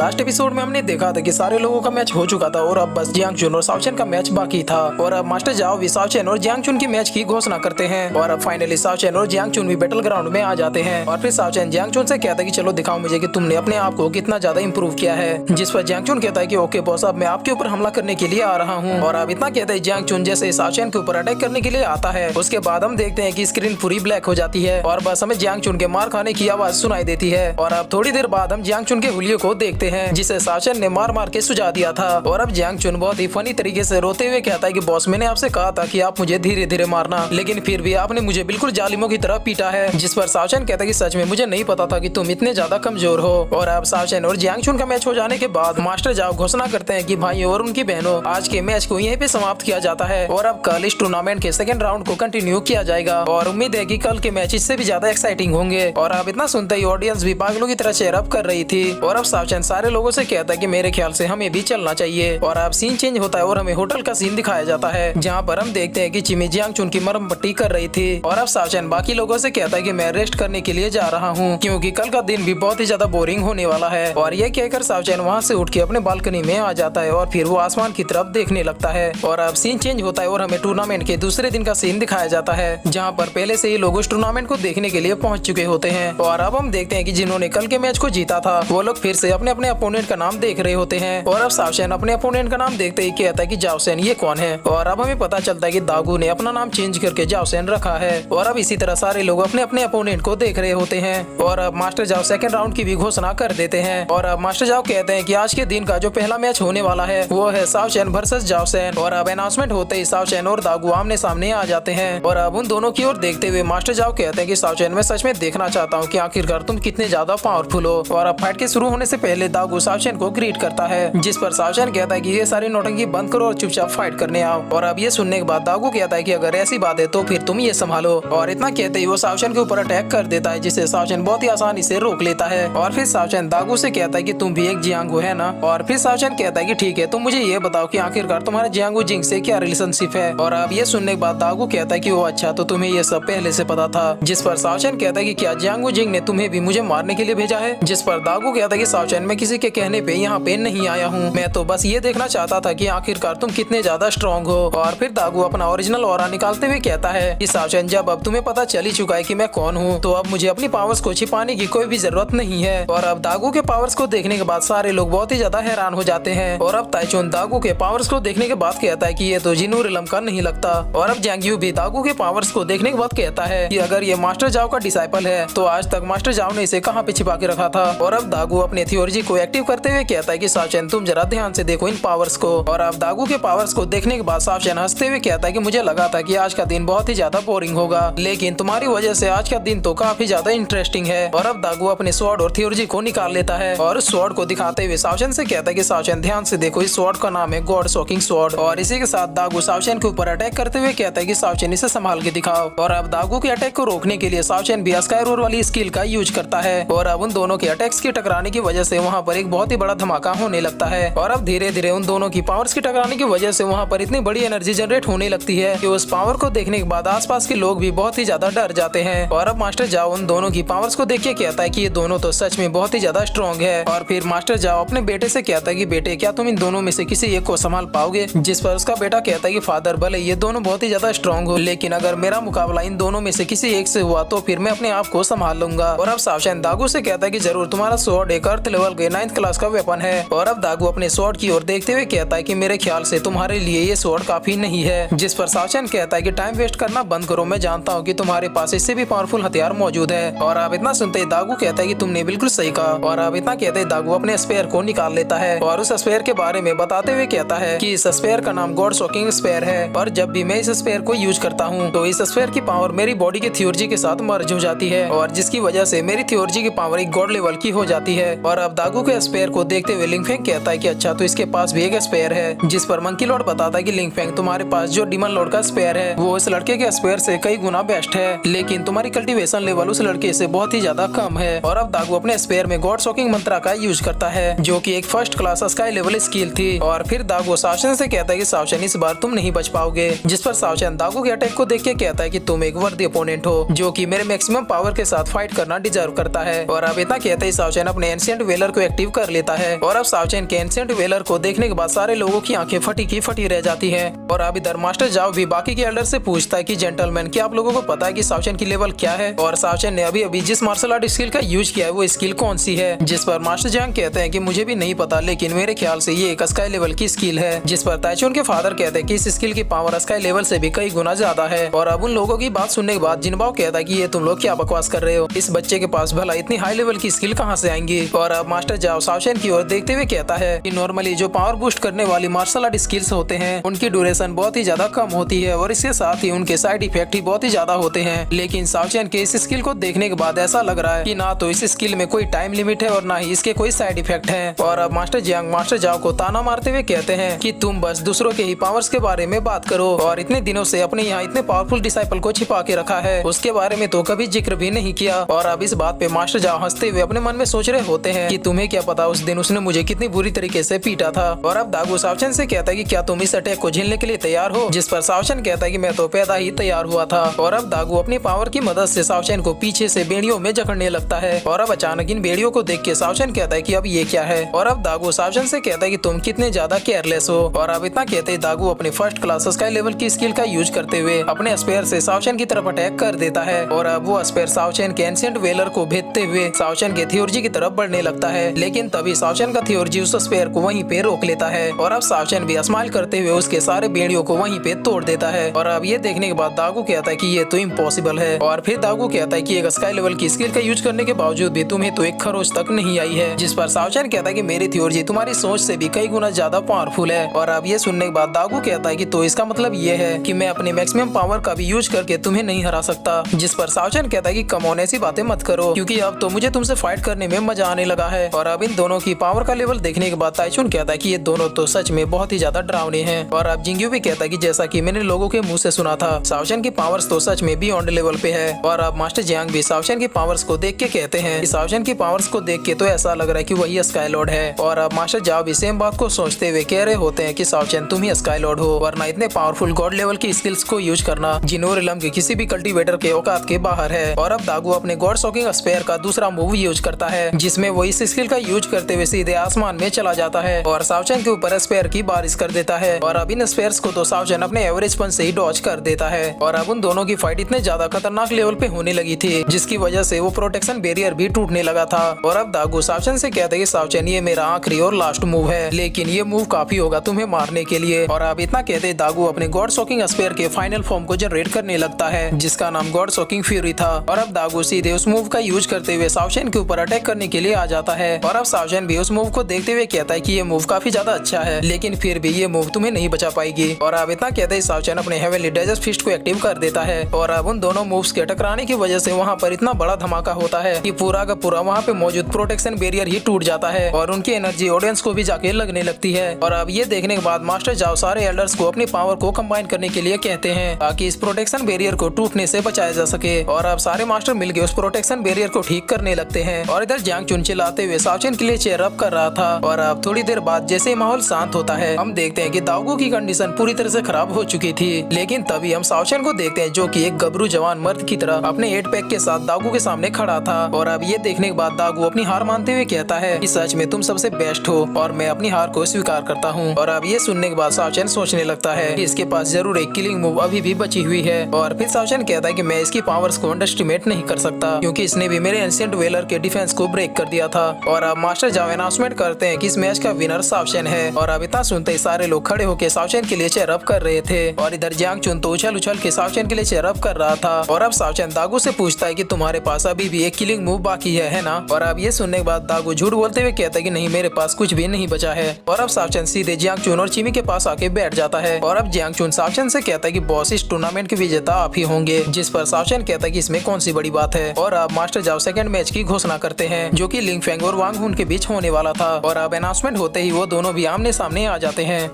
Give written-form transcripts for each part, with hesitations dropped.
Last episode में हमने देखा था कि सारे लोगों का मैच हो चुका था और अब बस जियांग चुन और साओ चैन का मैच बाकी था। और अब मास्टर जाओ भी साओ चैन और जियांग चुन की मैच की घोषणा करते हैं और अब फाइनली साओ चैन और जियांग चुन भी बैटल ग्राउंड में आ जाते हैं। और फिर साओ चैन जियांग चुन से कहता है कि चलो दिखाओ मुझे कि तुमने अपने आप को कितना ज्यादा इंप्रूव किया है। जिस पर जियांग चुन कहता है कि ओके बॉस, अब मैं आपके ऊपर हमला करने के लिए आ रहा हूँ। और अब इतना कहता है जियांग चुन जैसे साओ चैन के ऊपर अटैक करने के लिए आता है, उसके बाद हम देखते हैं कि स्क्रीन पूरी ब्लैक हो जाती है और बस हमें जियांग चुन के मार खाने की आवाज सुनाई देती है। और अब थोड़ी देर बाद हम जियांग चुन के हुलिये को देखते हैं जिसे साओ चैन ने मार मार के सुझा दिया था। और अब जियांग चुन बहुत ही फनी तरीके से रोते हुए कहता है कि बॉस, मैंने आपसे कहा था कि आप मुझे धीरे धीरे मारना, लेकिन फिर भी आपने मुझे बिल्कुल जालिमों की तरह पीटा है। जिस पर साओ चैन कहता है कि सच में मुझे नहीं पता था कि तुम इतने ज्यादा कमजोर हो। और अब साओ चैन और जियांग चुन का मैच हो जाने के बाद मास्टर जाओ घोषणा करते हैं कि भाइयों और उनकी बहनों, आज के मैच को यहीं पे समाप्त किया जाता है और अब कल इस टूर्नामेंट के सेकंड राउंड को कंटिन्यू किया जाएगा। और उम्मीद है कि कल के मैच इससे भी ज्यादा एक्साइटिंग होंगे। और अब इतना सुनते ही ऑडियंस भी पागलों की तरह चेयर अप कर रही थी। और अब साओ चैन सारे लोगों से कहता है कि मेरे ख्याल से हमें भी चलना चाहिए। और अब सीन चेंज होता है और हमें होटल का सीन दिखाया जाता है जहाँ पर हम देखते हैं कि चिमी जियांग चुन की मरहम पट्टी कर रही थी। और अब साओ चैन बाकी लोगों से कहता है कि मैं रेस्ट करने के लिए जा रहा हूँ क्योंकि कल का दिन भी बहुत ही ज्यादा बोरिंग होने वाला है। और ये कहकर साओ चैन वहाँ से उठ के अपने बालकनी में आ जाता है और फिर वो आसमान की तरफ देखने लगता है। और अब सीन चेंज होता है और हमें टूर्नामेंट के दूसरे दिन का सीन दिखाया जाता है जहाँ पर पहले से ही लोग उस टूर्नामेंट को देखने के लिए पहुँच चुके होते हैं। और अब हम देखते हैं कि जिन्होंने कल के मैच को जीता था वो लोग फिर से अपने अपने अपोनेंट का नाम देख रहे होते हैं। और अब साओ चैन अपने अपोनेंट का नाम देखते ही कहता है कि जाओ सेन ये कौन है। और अब हमें पता चलता है कि दागू ने अपना नाम चेंज करके जाओ सेन रखा है। और अब इसी तरह सारे लोग अपने अपने अपोनेंट को देख रहे होते हैं। और अब मास्टर जाओ सेकंड राउंड की भी घोषणा कर देते हैं। और अब मास्टर जाओ कहते हैं कि आज के दिन का जो पहला मैच होने वाला है वो है साओ चैन वर्सेस जाओ सेन। और अब अनाउंसमेंट होते ही साओ चैन और दागू आमने सामने आ जाते हैं। और अब उन दोनों की ओर देखते हुए मास्टर जाओ कहते हैं कि साओ चैन, मैं सच में देखना चाहता हूँ कि आखिरकार तुम कितने ज्यादा पावरफुल हो। और अब फाइट के शुरू होने से पहले दागू साओ चैन को ग्रीट करता है जिस पर साओ चैन कहता है कि ये सारी नौटंकी बंद करो और चुपचाप फाइट करने आओ। और अब ये सुनने के बाद दागू कहता है कि अगर ऐसी बात है तो फिर तुम ये संभालो। और इतना कहते ही वो साओ चैन के ऊपर अटैक कर देता है जिसे साओ चैन बहुत ही आसानी से रोक लेता है। और फिर साओ चैन दागू से कहता है कि तुम भी एक जियांगू है ना। और फिर साओ चैन कहता है कि ठीक है, तुम मुझे ये बताओ कि आखिरकार तुम्हारे जियांगू जिंग से क्या रिलेशनशिप है। और अब ये सुनने के बाद दागू कहता है कि वो अच्छा, तो तुम्हें ये सब पहले से पता था। जिस पर साओ चैन कहता है कि क्या जियांगू जिंग ने तुम्हें भी मुझे मारने के लिए भेजा है। जिस पर दागू कहता है कि साओ चैन, मैं किसी के कहने पे यहाँ पे नहीं आया हूँ, मैं तो बस ये देखना चाहता था कि आखिरकार तुम कितने ज्यादा स्ट्रॉन्ग हो। और फिर दागू अपना ओरिजिनल ऑरा निकालते हुए कहता है कि साओ चैन, जब अब तुम्हें पता चल ही चुका है कि मैं कौन हूँ तो अब मुझे अपनी पावर्स को छिपाने की कोई भी जरूरत नहीं है। और अब दागू के पावर्स को देखने के बाद सारे लोग बहुत ही ज्यादा हैरान हो जाते हैं। और अब ताइचुन दागू के पावर्स को देखने के बाद कहता है कि ये तो जिनू रिलम का नहीं लगता। और अब जैंग्यू भी दागू के पावर्स को देखने के बाद कहता है कि अगर ये मास्टर जाओ का डिसाइपल है तो आज तक मास्टर जाओ ने इसे कहाँ पे छिपा के रखा था। और अब दागू अपने थियोलॉजी को एक्टिव करते हुए कहता है कि साओ चैन, तुम जरा ध्यान से देखो इन पावर्स को। और अब दागू के पावर्स को देखने के बाद साओ चैन हंसते हुए कहता है कि मुझे लगा था कि आज का दिन बहुत ही ज्यादा बोरिंग होगा, लेकिन तुम्हारी वजह से आज का दिन तो काफी ज्यादा इंटरेस्टिंग है। और अब दागू अपने स्वॉर्ड और थियोलॉजी को निकाल लेता है और उस स्वॉर्ड को दिखाते हुए साओ चैन से कहता है कि साओ चैन, ध्यान से देखो, इस स्वॉर्ड का नाम है गॉड शॉकिंग स्वॉर्ड। और इसी के साथ दागू साओ चैन के ऊपर अटैक करते हुए कहता है कि साओ चैन, इसे संभाल के दिखाओ। और अब दागू के अटैक को रोकने के लिए साओ चैन भी स्काई रोर वाली स्किल का यूज करता है। और अब उन दोनों के अटैक्स के टकराने की वजह से वहाँ पर एक बहुत ही बड़ा धमाका होने लगता है। और अब धीरे धीरे उन दोनों की पावर्स के टकराने की वजह से वहाँ पर इतनी बड़ी एनर्जी जनरेट होने लगती है कि उस पावर को देखने के बाद आसपास के लोग भी बहुत ही ज्यादा डर जाते हैं। और अब मास्टर जाओ उन दोनों की पावर्स को देख के कहता है कि ये दोनों तो सच में बहुत ही ज्यादा स्ट्रॉन्ग है। और फिर मास्टर जाओ अपने बेटे से कहता है कि बेटे, क्या तुम इन दोनों में से किसी एक को संभाल पाओगे। जिस पर उसका बेटा कहता है कि फादर, भले ये दोनों बहुत ही ज्यादा स्ट्रॉन्ग हो, लेकिन अगर मेरा मुकाबला इन दोनों में से किसी एक से हुआ तो फिर मैं अपने आप को संभाल लूंगा। और अब साओ चैन दागू से कहता है कि जरूर, तुम्हारा स्वॉर्ड एक अर्थ लेवल के 9th क्लास का वेपन है। और अब दागू अपने स्वॉर्ड की ओर देखते हुए कहता है कि मेरे ख्याल से तुम्हारे लिए ये स्वॉर्ड काफी नहीं है। जिस पर साओ चैन कहता है कि टाइम वेस्ट करना बंद करो, मैं जानता हूँ कि तुम्हारे पास इससे भी पावरफुल हथियार मौजूद है। और अब इतना सुनते ही दागू कहता है कि तुमने बिल्कुल सही कहा। और अब इतना कहते ही दागू अपने स्पेयर को निकाल लेता है और उस स्पेयर के बारे में बताते हुए कहता है कि इस स्पेयर का नाम गॉड शॉकिंग स्पेयर है। और जब भी मैं इस स्पेयर को यूज करता हूँ तो इस स्पेयर की पावर मेरी बॉडी की थियोलॉजी के साथ मर्ज हो जाती है और जिसकी वजह से मेरी थियोलॉजी की पावर एक गॉड लेवल की हो जाती है। और अब दागू के स्पेयर को देखते हुए लिंगफेंग कहता है कि अच्छा, तो इसके पास भी एक स्पेयर है। जिस पर मंकी लॉर्ड बताता है कि लिंगफेंग, तुम्हारे पास जो डीमन लॉर्ड का स्पेयर है वो इस लड़के के स्पेयर से कई गुना बेस्ट है, लेकिन तुम्हारी कल्टीवेशन लेवल उस लड़के से बहुत ही ज्यादा कम है। और अब दागू अपने स्पेयर में गॉड शॉकिंग मंत्रा का यूज करता है जो कि एक first class sky level skill थी। और फिर दागू साओ चैन से कहता है कि साओ चैन, इस बार तुम नहीं बच पाओगे। जिस पर साओ चैन दागू के अटैक को देख के कहता है कि तुम एक वर्दी अपोनेंट हो जो कि मेरे मैक्सिमम पावर के साथ फाइट करना डिजर्व करता है। और अब इतना कहते ही साओ चैन अपने एंशिएंट वेलर को एक्टिव कर लेता है। और अब सावचेन के एंशिएंट वेलर को देखने के बाद सारे लोगों की आंखें फटी की फटी रह जाती है। और अब इधर मास्टर जाओ भी बाकी के एल्डर से पूछता है कि जेंटलमैन, क्या आप लोगों को पता है कि सावचेन की लेवल क्या है? और सावचेन ने अभी अभी जिस मार्शल आर्ट स्किल का यूज किया है वो स्किल कौन सी है? जिस पर मास्टर जियांग कहते हैं कि मुझे भी नहीं पता, लेकिन मेरे ख्याल से ये एक स्काई लेवल की स्किल है। जिस पर ताइचुन के फादर कहते हैं कि इस स्किल की पावर स्काई लेवल से भी कई गुना ज्यादा है। और अब उन लोगों की बात सुनने के बाद जिनबाओ कहता है कि ये तुम लोग क्या बकवास कर रहे हो, इस बच्चे के पास भला इतनी हाई लेवल की स्किल कहाँ से आएंगी? और अब मास्टर जाओ सावचेन की ओर देखते हुए कहता है कि नॉर्मली जो पावर बूस्ट करने वाली मार्शल आर्ट स्किल्स होते हैं उनकी ड्यूरेशन बहुत ही ज्यादा कम होती है और इसके साथ ही उनके साइड इफेक्ट ही बहुत ही ज्यादा होते हैं। लेकिन सावचेन के इस स्किल को देखने के बाद ऐसा लग रहा है कि ना तो इस स्किल में कोई टाइम लिमिट है और ना ही इसके कोई साइड इफेक्ट है। और अब मास्टर जियांग मास्टर जाओ को ताना मारते हुए कहते हैं कि तुम बस दूसरों के ही पावर्स के बारे में बात करो और इतने दिनों से अपने यहाँ इतने पावरफुल डिसाइपल को छिपा के रखा है, उसके बारे में तो कभी जिक्र भी नहीं किया। और अब इस बात पे मास्टर जाओ हंसते हुए अपने मन में सोच रहे होते हैं कि तुम्हें क्या पता उस दिन उसने मुझे कितनी बुरी तरीके से पीटा था। और अब दागू सावचेन से कहता है कि क्या तुम इस अटैक को झेलने के लिए तैयार हो? जिस पर सावचेन कहता है कि मैं तो पैदा ही तैयार हुआ था। और अब दागू अपनी पावर की मदद से सावचेन को पीछे से बेड़ियों में जकड़ने लगता है। और अब अचानक इन बेड़ियों को देख के सावचेन कहता है कि अब ये क्या है? और अब दागू सावचेन से कहता है कि तुम कितने ज्यादा केयरलेस हो। और अब इतना कहते ही दागू अपने फर्स्ट क्लास स्काई लेवल की स्किल का यूज करते हुए अपने स्पेयर से सावचेन की तरफ अटैक कर देता है। और अब वो स्पेयर सावचेन के एंशिएंट वेलर को भेदते हुए सावचेन के थियोरजी की तरफ बढ़ने लगता है। लेकिन तभी सावचेन का थियोरजी उस स्पेयर को वहीं पे रोक लेता है। और अब सावचेन भी स्माइल करते हुए उसके सारे बेड़ियों को वहीं पे तोड़ देता है। और अब ये देखने के बाद दागू कहता है कि ये तो इम्पॉसिबल है। और फिर दागू कहता है कि एक स्काई लेवल की स्किल का यूज करने के बावजूद भी तुम्हें तो एक खरोच तक नहीं आई है। जिस पर सावचेन कहता है कि मेरी थियोरजी तुम्हारी सोच से भी कई गुना ज्यादा पावरफुल है। और अब ये सुनने के बाद दागू कहता है कि तो इसका मतलब ये है कि मैं अपने मैक्सिमम पावर का भी यूज करके तुम्हें नहीं हरा सकता। जिस पर सावचेन कहता है कि कम ऑन ऐसी बातें मत करो, क्योंकि अब तो मुझे तुमसे फाइट करने में मजा आने लगा है। और अब इन दोनों की पावर का लेवल देखने के बाद ताइचुन कहता है कि ये दोनों तो सच में बहुत ही ज्यादा डरावने हैं। और अब जिंग्यू भी कहता है कि जैसा कि मैंने लोगों के मुंह से सुना था, सावचेन की पावर्स तो सच में बियॉन्ड लेवल पे है। और अब मास्टर जियांग भी सावचेन की पावर्स को देख के कहते हैं कि सावचेन की पावर्स को देख के तो ऐसा लग रहा है कि वही स्काई लॉर्ड है। और अब मास्टर जाओ भी सेम बात को सोचते हुए कह रहे होते हैं कि सावचेन तुम ही स्काई लॉर्ड हो, वरना इतने पावरफुल गॉड लेवल की स्किल्स को यूज करना जिनोर इलम के किसी भी कल्टीवेटर के औकात के बाहर है। और अब दागू अपने गॉड शॉकिंग स्पेयर का दूसरा मूव यूज करता है, जिसमें वो इस स्किल का यूज करते हुए सीधे आसमान में चला जाता है और सावचेन के ऊपर स्पेयर की बारिश कर देता है। और अब इन स्पेयर्स को तो सावचेन अपने एवरेज पन से ही डॉज कर देता है। और अब उन दोनों की फाइट इतने ज्यादा खतरनाक लेवल पे होने लगी थी जिसकी वजह से वो प्रोटेक्शन बैरियर भी टूटने लगा था। और अब दागू सावचेन से कहते हैं कि सावचेन ये मेरा आखिरी और लास्ट मूव है, लेकिन ये मूव काफी होगा तुम्हें मारने के लिए। और अब इतना कहते दागू अपने गॉड शॉकिंग स्पेयर के फाइनल फॉर्म को जनरेट करने लगता है, जिसका नाम गॉड शॉकिंग फ्यूरी था। और अब दागू सीधे उस मूव का यूज करते हुए सावचेन के ऊपर अटैक करने के लिए आ जाता है। और अब सावचेन भी उस मूव को देखते हुए कहता है कि ये मूव काफी ज्यादा अच्छा है, लेकिन फिर भी ये मूव तुम्हें नहीं बचा पाएगी। और अब इतना कहते ही सावचेन अपने हेवनली डेजर्ट फिस्ट को एक्टिव कर देता है। और अब उन दोनों मूव्स के टकराने की वजह से वहाँ पर इतना बड़ा धमाका होता है कि पूरा का पूरा वहाँ पे मौजूद प्रोटेक्शन बैरियर ही टूट जाता है और उनकी एनर्जी ऑडियंस को भी जाके लगने लगती है। और अब ये देखने के बाद मास्टर जाओ सारे एल्डर्स को अपनी पावर को कंबाइन करने के लिए कहते हैं ताकि इस प्रोटेक्शन बैरियर को टूटने से बचाया जा सके। और अब सारे मास्टर मिलकर उस प्रोटेक्शन बैरियर को ठीक करने लगते हैं। और इधर जियांग चुन चिल्लाते हुए सावचेन के लिए चेयर अप कर रहा था। और अब थोड़ी देर बाद जैसे ही माहौल शांत होता है, हम देखते हैं कि दागू की कंडीशन पूरी तरह से खराब हो चुकी थी। लेकिन तभी हम सावचेन को देखते हैं जो कि एक गबरू जवान मर्द की तरह अपने 8 पैक के साथ दागू के सामने खड़ा था। और अब ये देखने के बाद दागू अपनी हार मानते हुए कहता है कि सच में तुम सबसे बेस्ट हो और मैं अपनी हार को स्वीकार करता हूँ। और अब ये सुनने के बाद सावचेन सोचने लगता है कि इसके पास जरूर एक किलिंग मूव अभी भी बची हुई है। और फिर सावचेन कहता है कि मैं इसकी पावर्स को अंडरएस्टिमेट नहीं कर सकता, क्योंकि इसने भी मेरे एंशिएंट वेलर के डिफेंस को ब्रेक कर दिया था। और अब मास्टर जाओ अनाउंसमेंट करते हैं कि इस मैच का विनर सावचेन है। और अब इतना सुनते ही सारे लोग खड़े होकर सावचेन के लिए चेयर अप कर रहे थे। और इधर जियांग चुन तो उछल उछल के सावचेन के लिए चेयर अप कर रहा था। और अब सावचेन दागू से पूछता है कि तुम्हारे पास अभी भी एक किलिंग मूव बाकी है ना? और अब ये सुनने के बाद दागू झूठ बोलते हुए कहता है कि नहीं, मेरे पास कुछ भी नहीं बचा है। और अब सावचेन सीधे जियांग चुन और चिमी के पास आके बैठ जाता है। और अब जियांग चुन सावचेन से कहता है कि बॉस इस टूर्नामेंट के विजेता आप ही होंगे। जिस पर सावचेन कहता है कि इसमें कौन सी बड़ी बात है। और अब मास्टर जाओ सेकंड मैच की घोषणा करते हैं, जो कि लिंग फेंग और वांग हुन के बीच होने वाला था। और अब अनाउंसमेंट होते ही वो दोनों भी आमने सामने आ जाते हैं।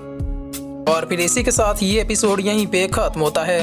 और फिर इसी के साथ ये एपिसोड यहीं पे खत्म होता है।